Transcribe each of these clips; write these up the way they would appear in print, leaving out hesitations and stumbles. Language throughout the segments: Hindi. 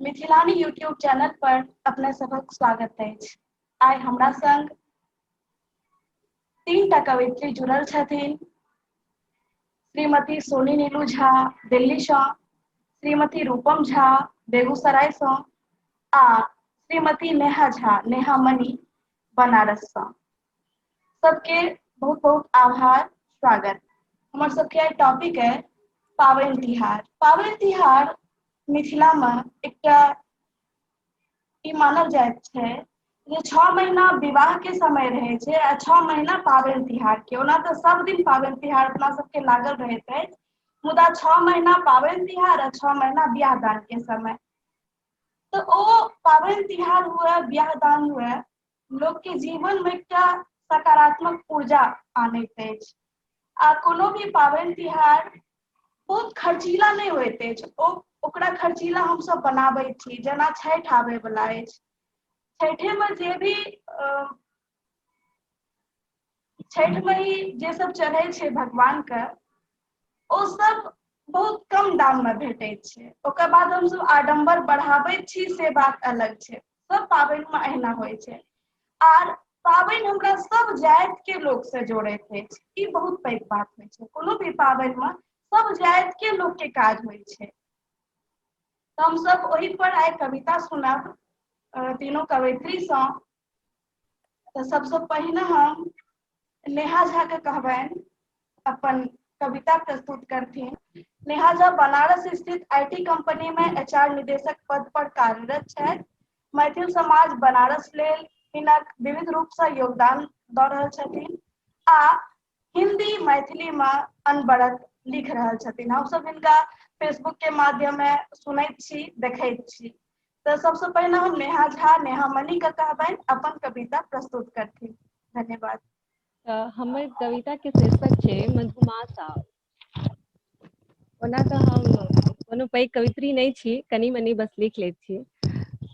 मिथिलानी यूट्यूब चैनल पर अपने सभक स्वागत अछि। आइ हमरा संग 3टा कवित्री जुड़ल छथिन। श्रीमती सोनी नीलू झा दिल्ली सँ, श्रीमती रूपम झा बेगूसराय सँ आ श्रीमती नेहा झा नेहा मणि बनारस सँ। सबके बहुत बहुत आभार, स्वागत। हमर सबके आइ टॉपिक है पाबनि तिहार। पाबनि तिहार मिथिला में एकटा ई मानल जाइत छै जे 6 महीना विवाह के समय रहे छै आ 6 महीना पाबनि तिहार के। ओना तऽ सब दिन पाबनि तिहार अपना सबके लागल रहैत अछि, मुदा 6 महीना पाबनि तिहार आ 6 महीना बियाह दान के समय। तो ओ पाबनि तिहार हुए, बियाह दान हुए, लोग के जीवन में एकटा सकारात्मक ऊर्जा आनैत अछि। आ कोनो भी पाबनि तिहार बहुत खर्चीला नहीं होइत अछि। ओकरा खर्चीला हम सब बनाबै छी। जेना छठि आबै वाला अछि, छठे में जे भी छठि में ही जे सब चढ़ै छै भगवान के, ओ सब बहुत कम दाम में भेटैत छै। ओकर बाद हम सब आडंबर बढ़ाबै छी से बात अलग छै। सब पाबनि में अहिना होइ छै। आर पाबनि हमरा सब जाति के लोग से जोड़ैत अछि। ई बहुत पैघ बात होइ छै। कोनो भी पाबनि में सब जाति के लोग के काज होइ छै। तो हम सब ओहि पर आइ कविता सुनब तीनों कवित्री सँ। तो सबसे पहिने हम नेहा झा के कहबनि अपन कविता प्रस्तुत करथिन। नेहा झा बनारस स्थित आईटी कंपनी में एचआर निदेशक पद पर कार्यरत छथि। मैथिल समाज बनारस लेल हिनक विविध रूप से योगदान दऽ रहल छथिन आ हिंदी मैथिली में अनवरत लिख रहल छथिन। हम सब हिनका फेसबुक के माध्यम सुनैत छी, देखैत छी। तो सबसे पहले हम नेहा झा नेहा मणि के कहबनि अपन कविता प्रस्तुत करथिन। धन्यवाद। हमर कविता के शीर्षक छै मधुमास आउल। ओना तऽ हम कोनो पैघ कवित्री नहीं छी, कनी मनी बस लिख लैत छी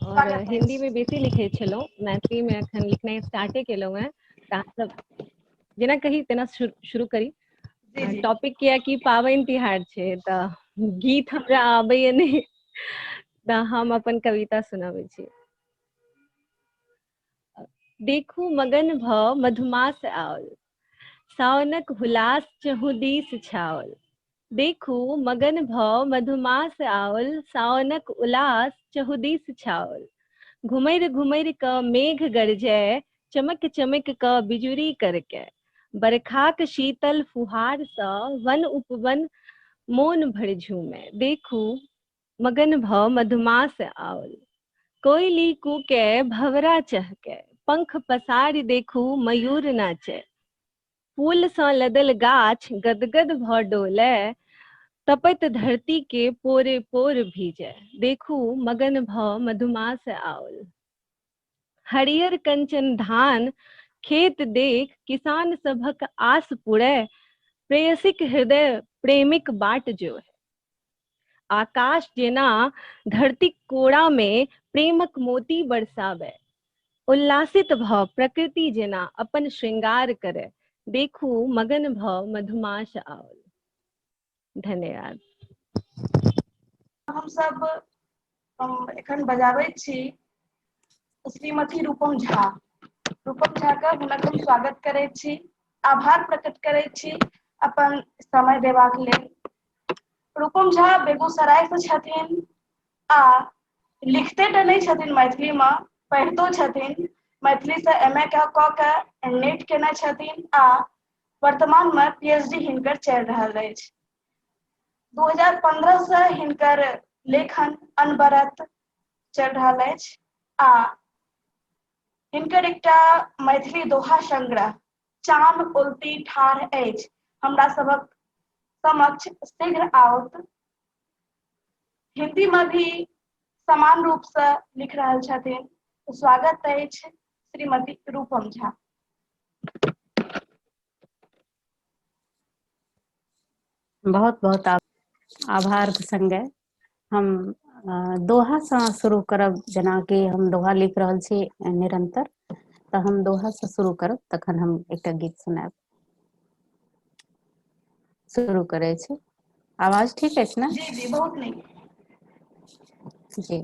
और स्वागत हिंदी अछि। में बेसी लिखे छलहुँ, मैथिली में एखन लिखनाइ स्टार्टे केलहुँ हैं। तऽ जेना कही तेना शुरू करी। जी जी टॉपिक किया कि पाबनि तिहार छै तऽ गीत हमरा आबैया नहीं, तऽ हम अपन कविता सुनाबै छी। देखू मगन भऽ मधुमास आउल, सावनक हुलास चहुदिस छाओल। देखू मगन भऽ मधुमास आउल, सावनक उल्लास चहुदिस छाओल। घुमैर घुमैर कऽ मेघ गरजै, चमक चमक कऽ बिजुरी करकै। बरखाक शीतल फुहार सँ वन उपवन मोन भरि झूमै। देखू मगन भऽ मधुमास आउल, कोयली कूकै भंवरा चहकै। पंख पसारि देखू मयूर नाचै, फूल सँ लदल गाछ गदगद भऽ डोलै। तपैत धरती के पोरे पोर भीजै। देखू मगन भऽ मधुमास आउल। हरियर कंचन धान खेत देख किसान सभक आस पुरै। प्रेयसीक हृदय प्रेमिक बाट जोह। आकाश जेना धरतीक कोड़ा में प्रेमक मोती बरसावै। उल्लासित भऽ प्रकृति जेना अपन श्रृंगार करै। देखू मगन भऽ मधुमास आउल। धन्यवाद। हम सब एखन बजाबै छी श्रीमती रूपम झा। रूपम झा के हुनक हम स्वागत करैत छी, आभार प्रकट करैत छी अपन समय देबाक लेल। रूपम झा बेगूसराय से छथिन आ लिखते टा नहीं छथिन मैथिली में, पढ़ितो छथिन। मैथिली से एमए कऽ के नेट केने छथिन आ वर्तमान में पीएचडी हिनकर चलि रहल अछि। 2015 से हिनकर लेखन अनवरत चलि रहल अछि आ हिनकर एकटा मैथिली दोहा संग्रह चान उल्टी ठाढ़ अछि हमरा सभक समक्ष शीघ्र आओत। हिंदी में भी समान रूप से लिख रहल छथिन। स्वागत अछि श्रीमती रूपम झा। बहुत बहुत आभार संगे हम दोहा से शुरू करब। जेना कि हम दोहा लिख रहल छी निरंतर, तऽ हम दोहा से शुरू करब, तखन हम एकटा गीत सुनाएब। शुरू करै छी। आवाज ठीक अछि ने? जी जी बहुत नीक। जी।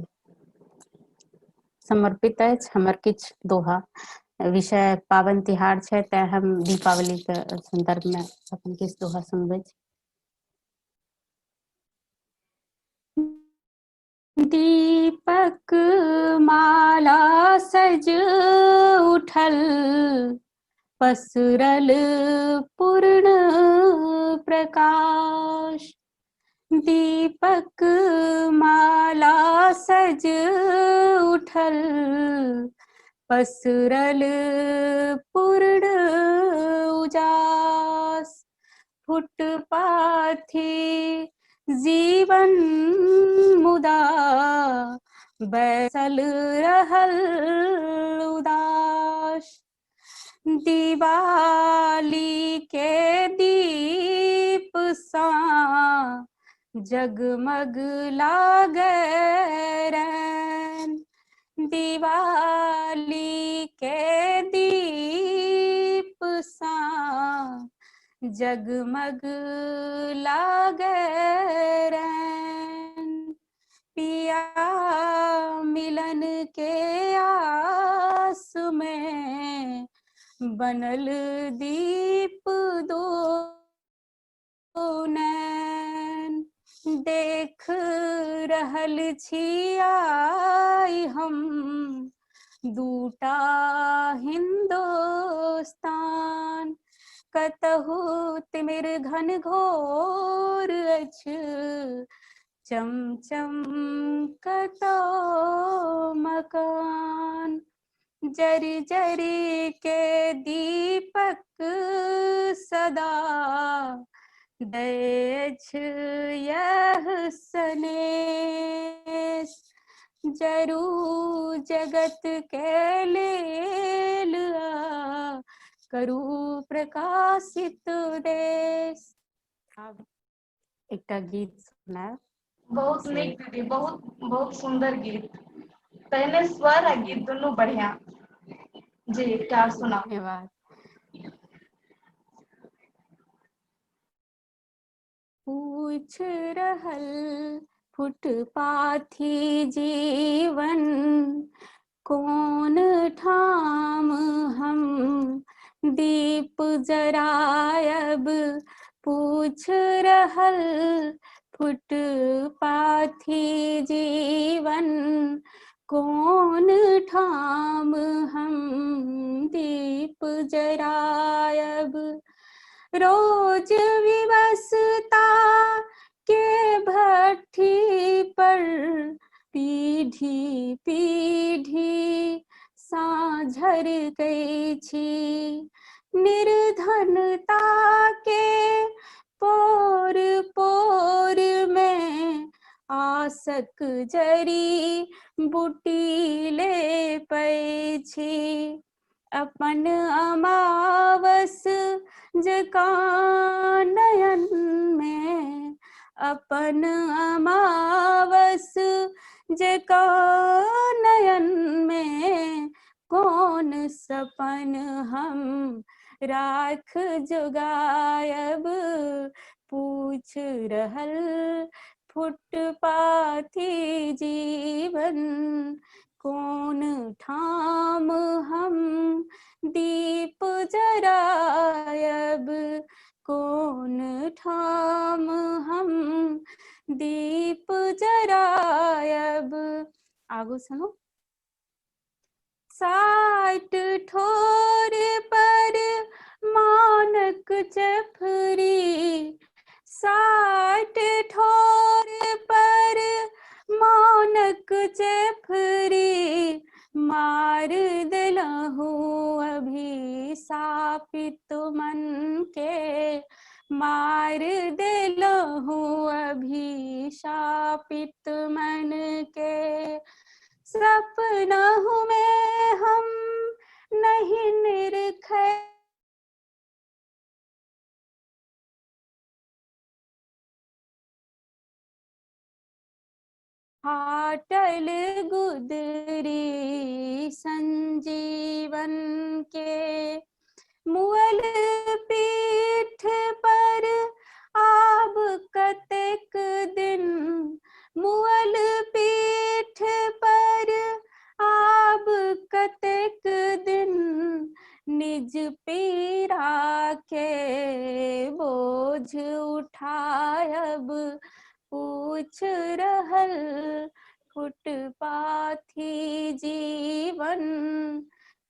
समर्पित अछि। हमर किछु दोहा विषय पाबनि तिहार छै, तें हम दीपावली के संदर्भ में अपन किछु दोहा सुनबै छी। दीपक माला सज उठल, पसरल पूर्ण प्रकाश। दीपक माला सज उठल, पसरल पूर्ण उजास। फुटपाथी जीवन मुदा, बैसल रहल उदास। दिवाली के दीप सा जगमग लागे रैन। दिवाली के दीप सा जगमग लागे रैन। पिया मिलन के आस में, बनल दीप दो नैन। देख रहल छी आई हम, दूटा हिंदुस्तान। कतहु तिमिर घन घोर अछि, चमचम कतौ मकान। जरि जरि के दीपक सदा, दैछ यह सनेश। जरू जगत के लेल करू प्रकाशित देश। आब एकटा गीत सुनाएब। बहुत नीक दीदी, बहुत बहुत सुंदर गीत। पहले स्वर आ गीत दोनों बढ़िया। जी क्या सुना। धन्यवाद। पूछ रहल फुटपाथी जीवन, कौन ठाम हम दीप जरायब। पूछ रहल फुटपाथी जीवन, कौन ठाम हम दीप जरायब। रोज विवशता के भट्ठी पर, पीढ़ी पीढ़ी साझर गई छी। निर्धनता के पोर पोर में, आसक जरी बूटी ले पै छी। अपन अमावस जकाँ नयन में, अपन अमावस जकाँ नयन में, कौन सपन हम राख जुगायब। पूछ रहल फुटपाथी जीवन, कौन ठाम हम दीप जरायब। कौन ठाम हम दीप जरायब। आगू सुनो। 60 ठोर पर मानक चफरी, 60 ठोर पर मानक चफरी, मार दिलहु अभिशापित मन के। मार दिलहु अभिशापित मन के। सपनहु में हम नहीं निरखे, फाटल गुदरी संजीवन के। मुअल पीठ पर आब कतेक दिन, मुअल पीठ पर आब पूछ रहल फुटपाथी जीवन,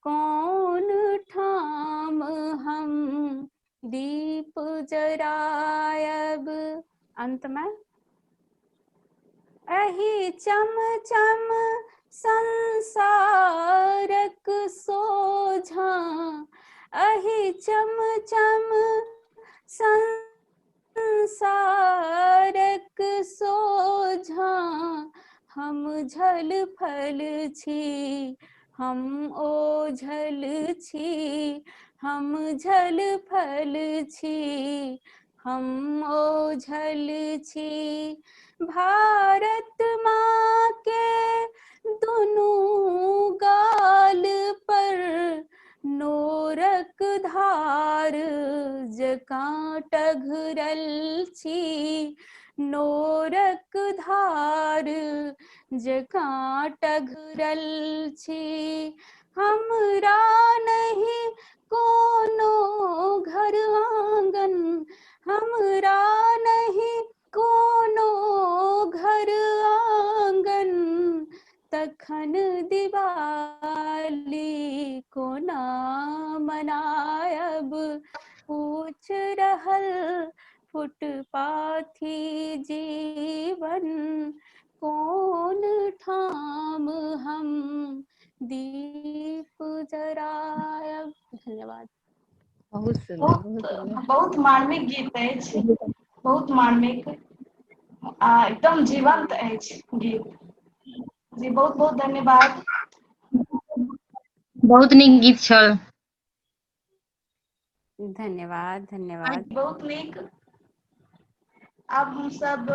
कौन ठाम हम दीप जरायब। अंत में अहि चम चम संसारक सोझा, अहि चम चम संसारक सोझा, हम झल फल छी, हम ओझल छी, हम झल फल छी, हम ओझल छी। भारत माँ के दुनू गाल पर नोरक धार जकाँ टघरल छी, नोरक धार जकाँ टघरल छी। हमरा नहीं कोनो घर आंगन, हमरा नहीं कोनो घर आंगन, तखन दिवाली कोना मनायब। पूछ रहल फुटपाथी जीवन, कौन ठाम हम दीप जरायब। धन्यवाद। बहुत सुंदर, बहुत सुंदर। बहुत मार्मिक गीत अछि, बहुत मार्मिक आ एकदम जीवंत अछि गीत। जी बहुत बहुत धन्यवाद। बहुत नीक गीत छल। धन्यवाद धन्यवाद। बहुत नीक। अब हम सब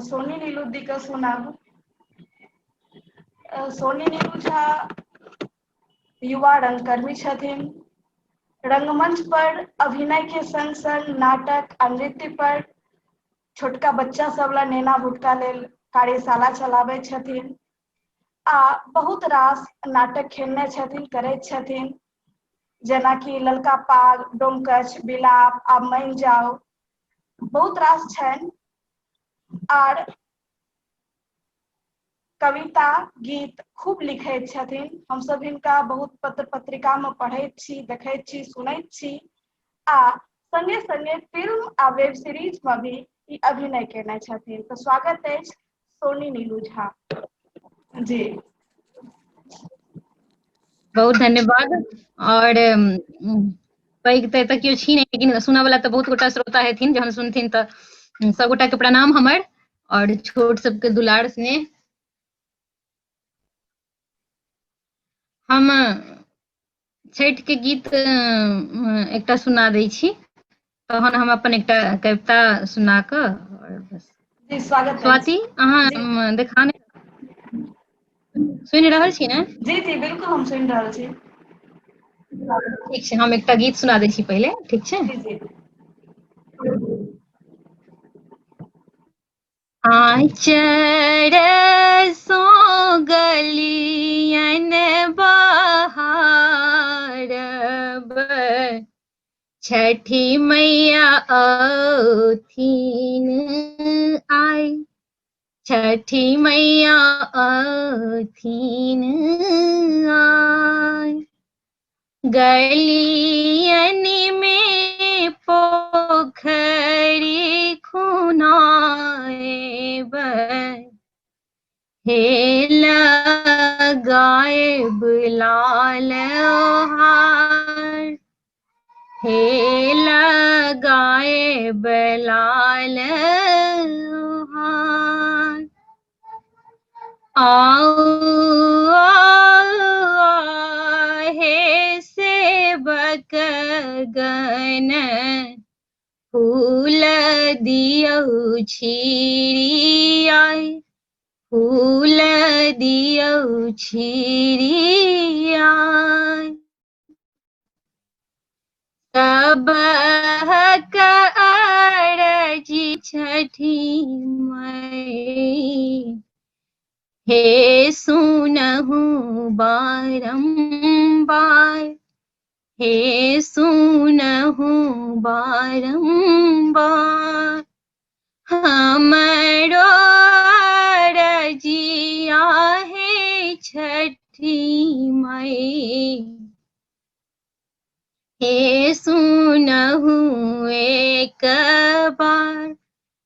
सोनी नीलू दी के सुनाब। सोनी नीलू झा युवा रंगकर्मी छथिन। रंगमंच पर अभिनय के संग संग नाटक आ नृत्य पर छोटका बच्चा सब ला नेना भुटका लेल कार्यशाला चलाबै छथिन आ बहुत रास नाटक खेलने छथिन, करैत छथिन, जेना कि ललका पाग, डोमकच, बिलाप आ मान जाओ, बहुत रास छनि। आर कविता गीत खूब लिखैत छथिन। हम सब हिनका बहुत पत्र पत्रिका में पढ़ैत छी, देखैत छी, सुनैत छी आ संगे संगे फिल्म आ वेब सीरीज में भी ई अभिनय केने छथिन। तो स्वागत अछि सोनी नीलू झा जी। बहुत धन्यवाद। और पैघ तऽ केओ छी नहीं, लेकिन सुनऽ वाला तऽ बहुत गोटा श्रोता हेथिन, जहन सुनथिन तऽ सब गोटा के प्रणाम हमर, और छोट सबके दुलार स्नेह। हम छठि के गीत एकटा सुना दै छी, तहन हम अपन एकटा कविता सुना कऽ और बस। जी स्वागत स्वाति, अछि। अहाँ देखाने सुनि रहल छी ने? जी जी बिल्कुल हम सुनि रहल छी। ठीक छै, हम एकटा गीत सुना दै छी पहिले, ठीक छै? जी जी। आँचर सो गलियन बहारब, छठी मैया अथिन आइ, छठी मैया अथिन आइ। गलियन में पोखरी खुनाएब, हे लगाएब लाल ओहार, हे लगाएब लाल ओहार। आओ हे सेवक गण, फूल दियौ छिड़ियाइ, फूल दियौ छिड़ियाइ। सबहक अरजी छठी माई, हे सुनहु बारंबार, हे सुनहु बारंबार। छठी मई। हे सुनहु एक बार,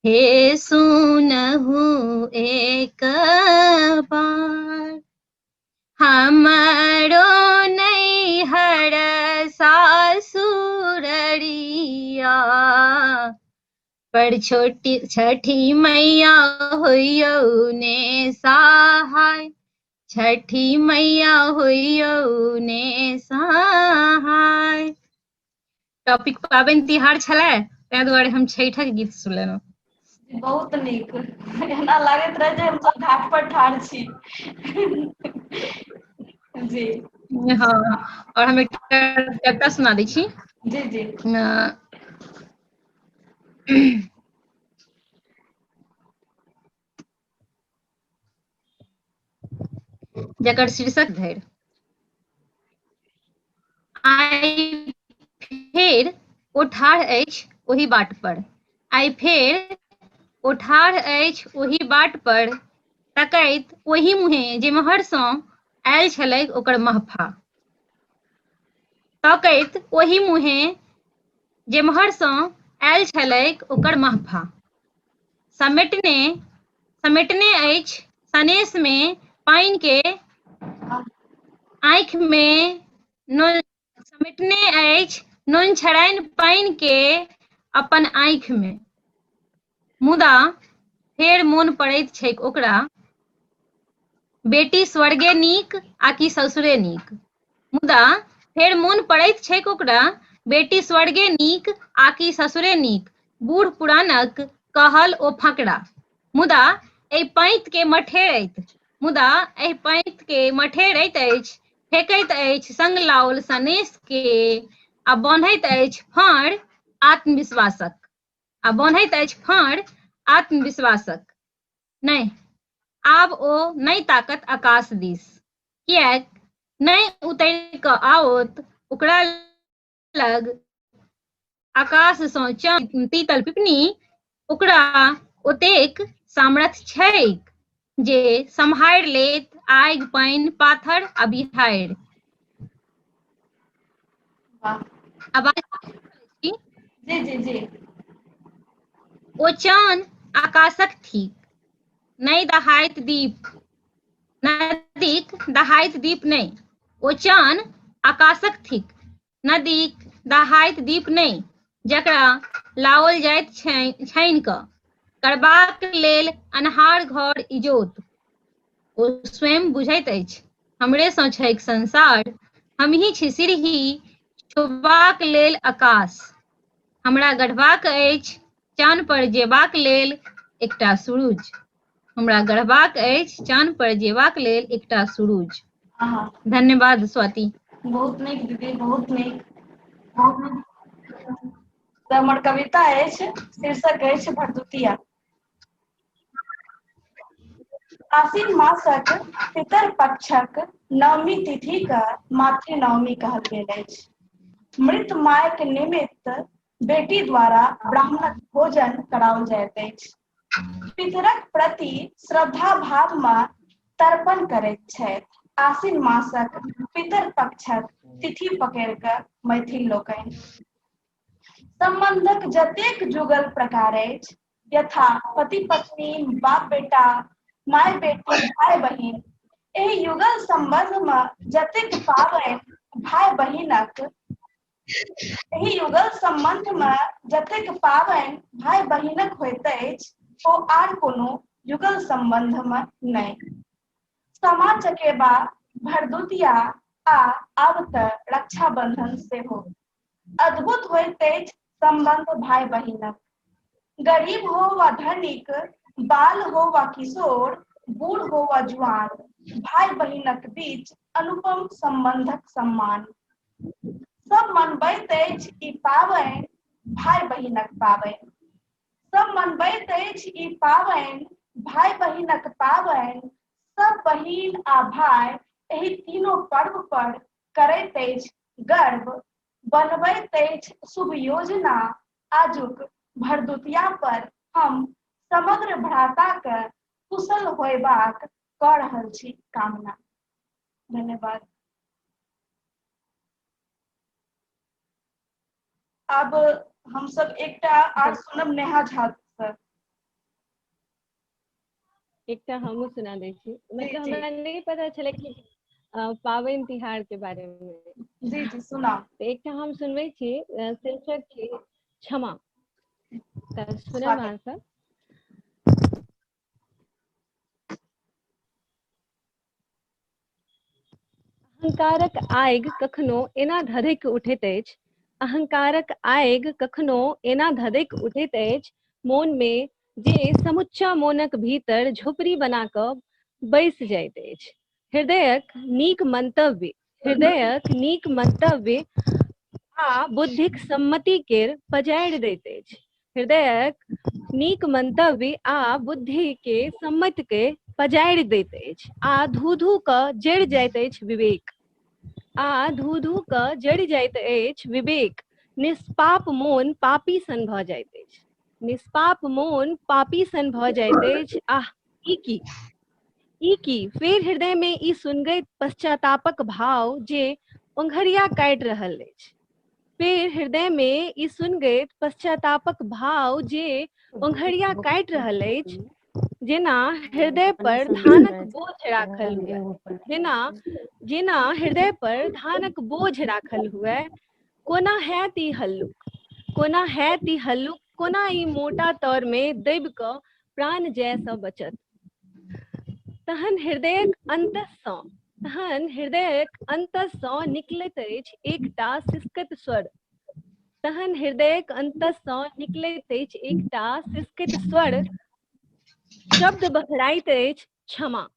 हे सुनहु एक बार, हमरो नैहर सासुररिया, पर छोटी छठी मैया होइयौ ने सहाय, छठी मैया होइयौ ने सहाय। टॉपिक पाबनि तिहार छलै, ताहि दुआरे हम छठिक गीत सुनेलहुँ। बहुत नीक, एना लागैत रहे जे हम सब घाट पर ठाढ़ छी। जी हाँ, और हम एकटा कविता सुना दै छी। जी जी जकर शीर्षक धरि। आइ फेर ओ ठाढ़ अछि ओहि बाट पर, आइ फेर ओ ठाढ़ अछि ओहि बाट पर, तकैत ओहि मुँहे जेम्हर सँ आयल छलै ओकर महफा, तकैत ओहि मुँहे जेम्हर सँ आयल छलै ओकर महफा, समेटने अछि सनेश में पानि के आँखि में समेटने अछि नोन छड़ाइन पानि के अपन आँखि में, मुदा फेर मोन पड़ैत छैक ओकरा, बेटी स्वर्गे नीक आकि ससुरे नीक, मुदा फेर मोन पड़ैत छैक ओकरा, बेटी स्वर्गे नीक आकि ससुरे नीक, बूढ़ पुरानक कहल ओ फकरा, मुदा एहि पैंत के मठेरैत, मुदा एहि पैंत के मठेरैत अछि, फेंकैत अछि संग लाओल सनेश के, आ बान्हैत अछि फाँड़ आत्मविश्वासक, आ बान्हैत अछि फाँड़ आत्मविश्वासक। नहि, आब ओ नहि ताकत आकाश दिस, किएक नहि उतरि कऽ आओत ओकरा लग आकाश सँ तीतल पिपनी, ओकरा ओतेक सामर्थ्य छैक जे सम्हारि लेत आगि पानि पाथर आ बिहाड़ि। आवाज जी जी जी ओ चान आकाशक थिक, नहि दहाइत दीप, नदीक दहाइत दीप नहि, ओ चान आकाशक थिक, नदीक दहाइत दीप नहि, जकरा लाओल जाइत छानि कऽ करबाक लेल अन्हार घर इजोत, ओ स्वयं बुझैत अछि हमरे सँ छैक संसार, हमही छी सिरही छुबाक लेल आकाश, हमरा गढ़बाक अछि चान पर जेबाक लेल एकटा सुरुज, हमरा गढ़बाक अछि चान पर जेबाक लेल एकटा सुरुज। हाँ धन्यवाद स्वाति। बहुत नीक दीदी, बहुत नीक। तऽ हमर कविता अछि, शीर्षक अछि भरदुतिया। आश्विन मासक पितर पक्षक नवमी तिथि के मातृ नवमी कहल गेल अछि। मृत मायक निमित्त बेटी द्वारा ब्राह्मणक भोजन कराओल जाइत अछि। पितरक प्रति श्रद्धा भाव में तर्पण करैत छथि। आश्विन मासक पितर पक्षक तिथि पकड़ि कऽ मैथिल लोकनि संबंधक जतेक जुगल प्रकार अछि, यथा पति पत्नी, बाप बेटा, माय बेटी, भाई बहिन, एहि युगल संबंध में जतेक पाबनि भाई बहिनक एहि युगल संबंध में जतेक पाबनि भाई बहिनक होइत अछि, ओ आर कोनो युगल संबंध में नहि। सामा चकेबा, भरदुतिया आ आब तऽ रक्षाबंधन सेहो। अद्भुत होइत अछि संबंध भाई बहिनक। गरीब हो वा धनिक, बाल हो वा किशोर, बूढ़ हो वा जुआन, भाई बहिनक बीच अनुपम संबंधक सम्मान। सब मनबैत अछि ई पाबनि भाई बहिनक पाबनि। सब मनबैत अछि ई पाबनि भाई बहिनक पाबनि। सब बहिन आ भाई एहि तीनों पर्व पर करैत अछि गर्व, बनबैत अछि शुभ योजना। आजुक भरदुतिया पर हम समग्र भ्राता के कुशल होयबाक कऽ रहल छी कामना। धन्यवाद। अब हम सब एकटा आर सुनब नेहा झा सर। एकटा हमहूँ सुना दै छी, मतलब जी। हमरा नहीं पता छलै कि पाबनि तिहार के बारे में। जी जी सुनाओ। तो एकटा हम सुनबै छी, शीर्षक छी क्षमा। तऽ सुनब स्वागत। अहाँ सब। अहंकारक आगि कखनो एना धधकि उठैत अछि, अहंकारक आगि कखनो एना धधकि उठैत अछि मोन में, जे समुच्चा मोनक भीतर झोपड़ी बना कऽ बैसि जाइत अछि। हृदयक नीक मंतव्य आ बुद्धिक सम्मति केर पजारि दैत अछि। हृदयक नीक मंतव्य आ बुद्धि के सम्मति के पजारि दैत अछि, आ धू धू कऽ जड़ि जाइत अछि विवेक। निष्पाप मोन पापी सन भऽ जाइत अछि। निष्पाप मोन पापी सन भऽ जाइत अछि। आह ई की फेर हृदय में ई सुनगैत पश्चातापक भाव जे ओंघरिया काटि रहल अछि। फेर हृदय में ई सुनगैत पश्चातापक भाव जे ओंघरिया काटि रहल अछि, जेना हृदय पर धानक बोझ राखल हुए। जेना हृदय पर धानक बोझ राखल हुए। कोना हैत ई हल्लुक, कोना ई मोटा तौर में दबि कऽ प्राण जय सँ बचत। तहन हृदयक अन्तःसँ निकलैत अछि एकटा सिसकैत स्वर। शब्द बहराइत अछि क्षमा।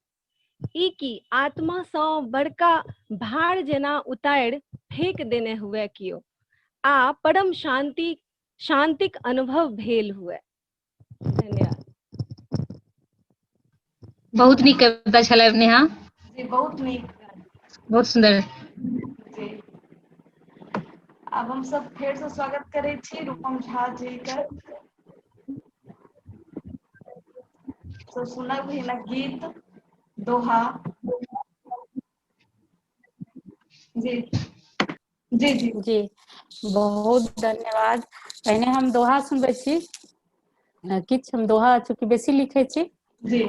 ई की आत्मा सँ बड़का भार जेना उतारि फेंक देने हुए कियो, आ परम शांतिक अनुभव भेल हुए। धन्यवाद। बहुत नीक कविता छलै नेहा, जी बहुत नीक। बहुत सुंदर। जी अब हम सब फेर से स्वागत करै छी रूपम झा जी के। तो सुनब हिनक गीत दोहा। जी जी जी जी बहुत धन्यवाद। पहिने हम दोहा सुनबै छी। किछु हम दोहा चूँकि बेसी लिखै छी, जी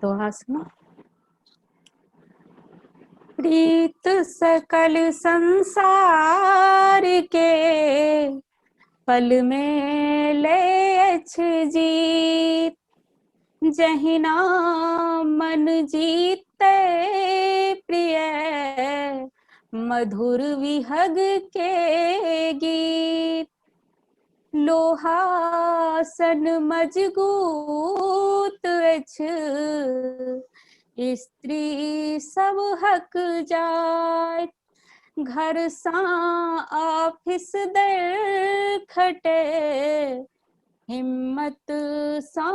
दोहा सुनो। प्रीत सकल संसार के पल में ले अछि जीत, जहिना मन जीते प्रिय मधुर विहग के गीत। लोहा सन मजगूत अछि स्त्री सब हक जाइत, घर सा ऑफिस दर खटे हिम्मत सा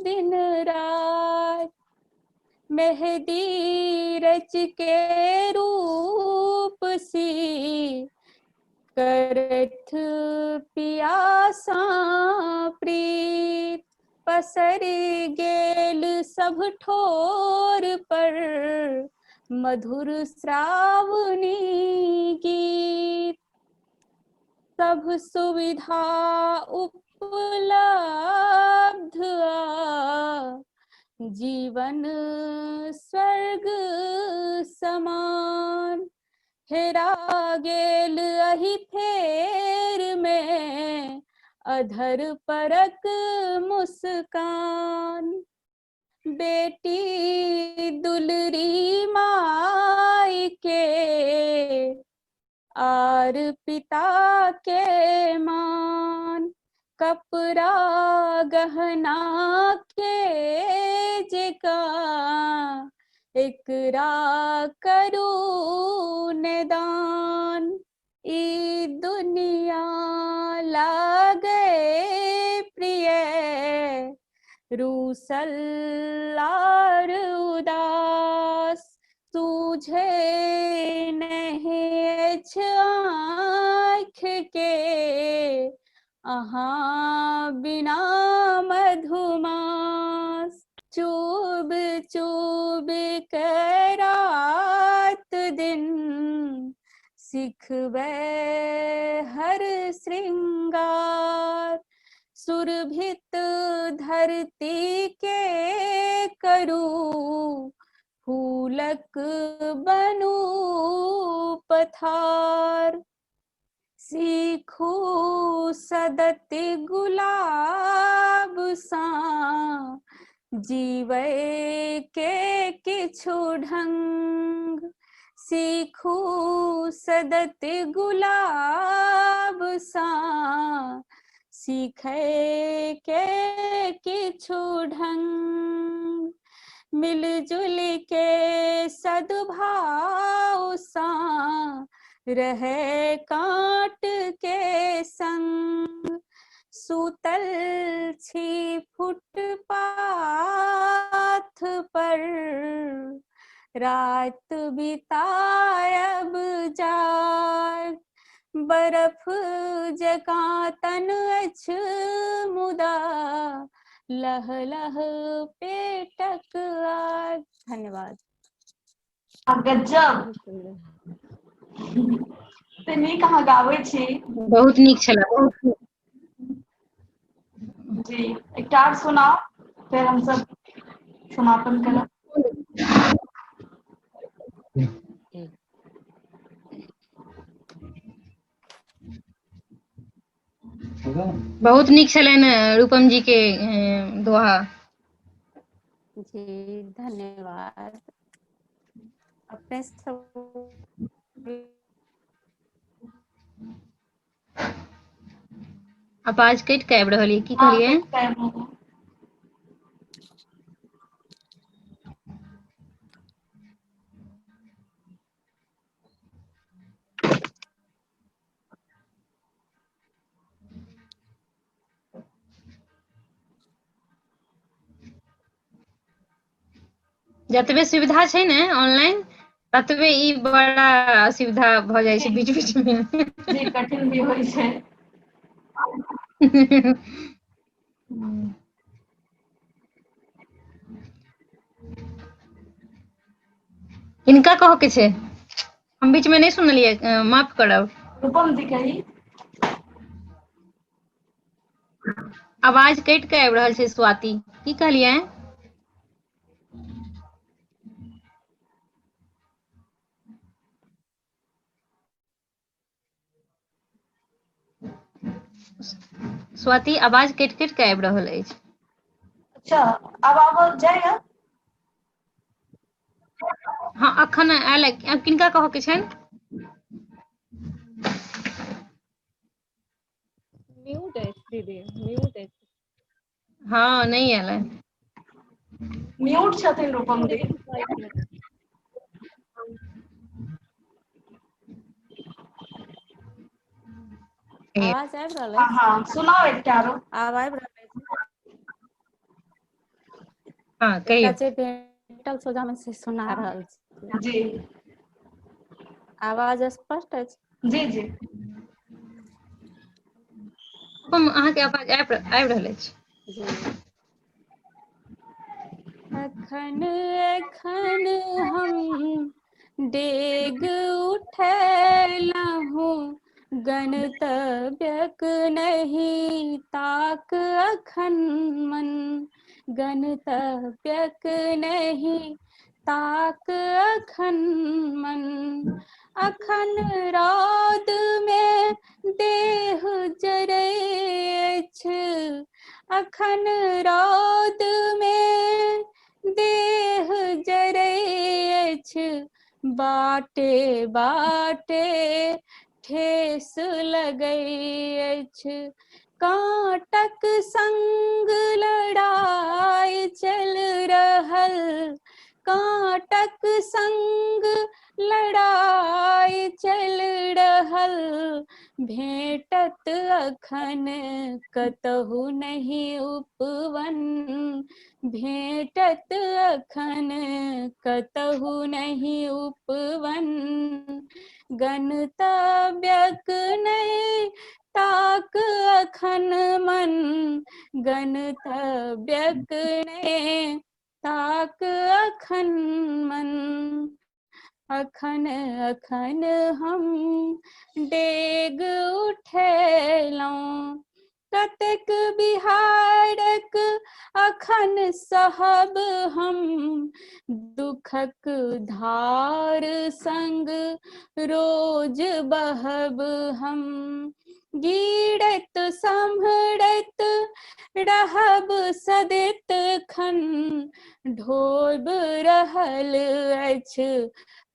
दिन रात। मेहदी रच के रूप सी करथ पियासा प्रीत, पसर गेल सब ठोर पर मधुर श्रावणी गीत। सब सुविधा उपलब्ध जीवन स्वर्ग समान, हेरा गेल अहि फेर में अधर परक मुस्कान। बेटी दुलरी माई के आर पिता के मान, कपड़ा गहना के जेका एकरा करू निदान। ई दुनिया लागे प्रिय रूसल आर उदास, तुझे नहीं आँख के अहाँ बिना मधुमास। चुब चुब कर दिन सिखबै हर श्रृंगार, सुरभित धरती के करू फूलक बनू पथार। सीखू सदत गुलाब सा जीवै के किछु ढंग, सीखू सदत गुलाब सा सीखै के किछु ढंग। मिलजुल के सद्भाव सा रहे कांट के संग, सूतल छी फुटपाथ पर रात बितायब जाग। बर्फ जकाँ तन अछि मुदा लह लह पेटक आग। धन्यवाद। गजब, बहुत सुंदर। से नीक अहाँ गाबै छी। बहुत नीक छला, बहुत नीक। जी, एकटा और सुनाओ, फिर हम सब समापन करब। बहुत नीक छलनि रूपम जी के दोहा। जी धन्यवाद। अपने सब आवाज कटि के आबि रहल है, की हाँ, कहलिए? कटि के आबि रहल है। जतबे सुविधा छै ने ऑनलाइन, ततबे ई बड़ा असुविधा भऽ जाइ छै बीच बीच में। जी, कठिन भी होइ छै। हिनका कहो के छै, हम बीच में नहीं सुनलिए, माफ करब। रूपम जी कही। आवाज कटि के आबि रहल छै स्वाति, की कहलिए? स्वाति, आवाज कटि कटि के आबि रहल अछि। अच्छा, अब आवाज जाएगा? हाँ, अखन आयल। किनका कहो के छनि? म्यूट है दीदी, म्यूट है। हाँ, नहीं आयल है। म्यूट छथिन रूपम जी। आवाज आबि रहल हाँ अछि? हाँ, सुनाओ एकटा आरो। आब आबि रहल अछि? हाँ, एकटा कहियौ। जे भेटल सोझा में से सुना रहल छी। जी आवाज स्पष्ट अछि? जी जी। अहाँके आवाज आबि रहल अछि। जी। अखन एखन हम डेग उठेलहुँ, गणतव्यक नहीं ताक अखन मन, गणतव्यक नहीं ताक अखन मन। अखन रौद में देह जरै अछि, अखन रौद में देह जरै अछि, बाटे बाटे ठेस लगै अछि। कांटक संग लड़ाई चल रहल, कांटक संग लड़ाई चल रहल, भेटत अखन कतहु नहीं उपवन, भेटत अखन कतहु नहीं उपवन। गणतव्यक नहीं ताक अखन मन, गणतव्यक नहीं ताक अखन मन। अखन अखन हम डेग उठेलहुँ कतेक बिहारक अखन सहब हम दुखक धार संग रोज बहब हम गिरैत सम्हरैत रहब सदैत खन ढोब रहल अछि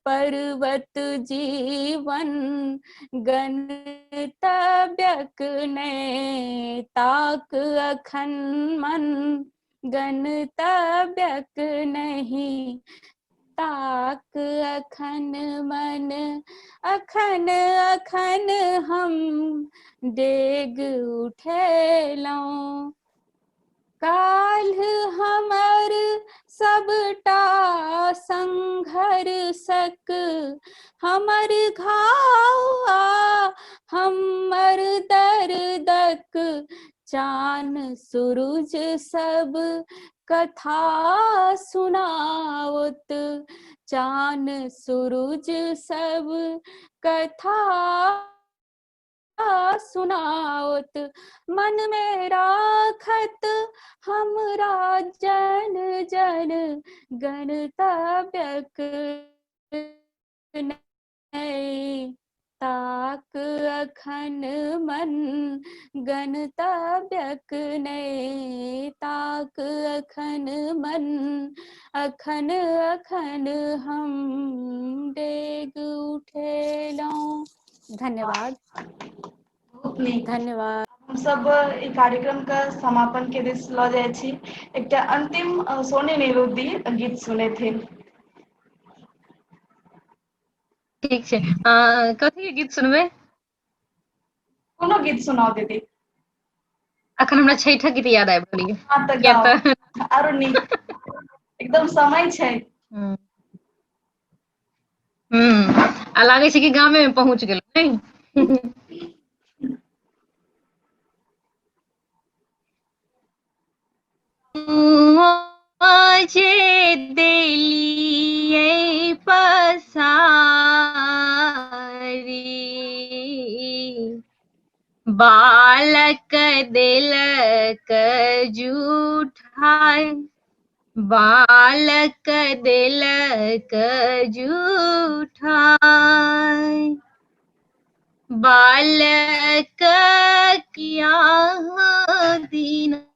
पर्वत जीवन गणतव्यक नै ताक अखन मन गणतव्यक नहीं ताक अखन मन अखन अखन हम डेग उठेलहुँ काल्ह हमर सबटा संघर्षक हमर घाव आ हमर दर्दक चान सूरज सब कथा सुनाओत चान सूरज सब कथा सुनाओत मन में राखत हमरा जन जन गणतव्यक नै ताक अखन मन गणतव्यक नै ताक अखन मन अखन अखन हम डेग उठेलहुँ। धन्यवाद। बहुत नीक। धन्यवाद। हम सब ई कार्यक्रम के समापन के दिस लऽ जाइ छी। एकटा अंतिम सोनी निरुद्धि गीत सुनेथिन। ठीक छै, कथी के गीत सुनबै? कोनो गीत सुनाओ दीदी। अखन हमरा छठिक गीत याद आबि गेल। हाँ तऽ किया गाओ, तऽ आरो नीक, एकदम समय छै। आ लागै छै कि गामे में पहुँच गेलहुँ नहि। जे देलियै पसारी बालक देलक जूठाई बालक देलक जूठाई बालक किया दीनानाथ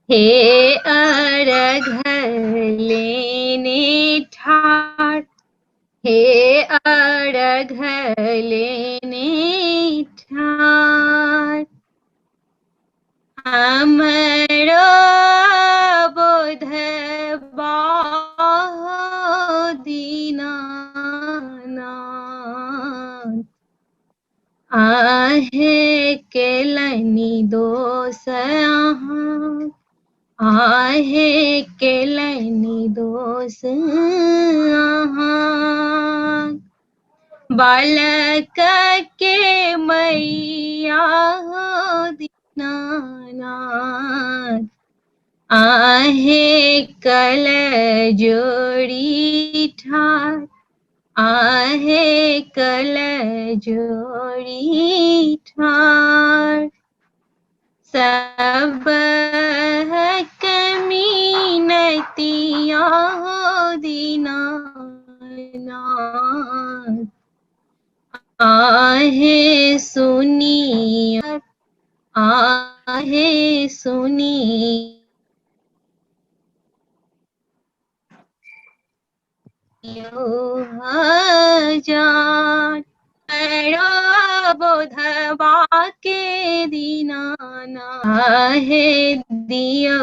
हे अरघ लेने ठाठ हे अरघ लेने ठाठ हमरो बोधबा दीनानाथ आहे केलनि दोष अहाँ आहे केलनि दोष अहाँ बालक के मैया दीनानाथ आहे कल जोड़ी ठाठ आहे कल जोड़ी ठाठ सब कमीनतिया दीनानाथ आहे सुनिया आहे सुनिया हजार बोधबा के दीनानाथ आहे दियो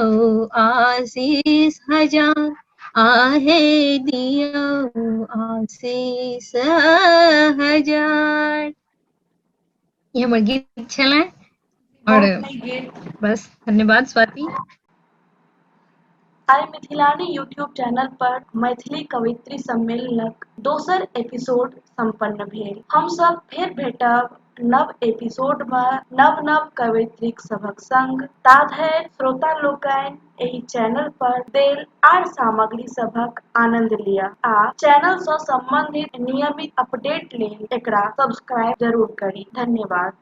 आशीष हजार आहे दियो आशीष हजार। ये हमर गीत छलै और बहुत नीक गीत। बस धन्यवाद स्वाति। आइ मिथिलानी यूट्यूब चैनल पर मैथिली कवित्री सम्मेलनक दोसर एपिसोड संपन्न भेल। हम सब फेर भेटब नव एपिसोड में नव नव कवयित्रीक सभक संग ताधरि श्रोता लोकनि एहि चैनल पर देल आर सामग्री सभक आनंद लिया आ चैनल सँ संबंधित नियमित अपडेट लेल एकरा सब्सक्राइब जरूर करी। धन्यवाद।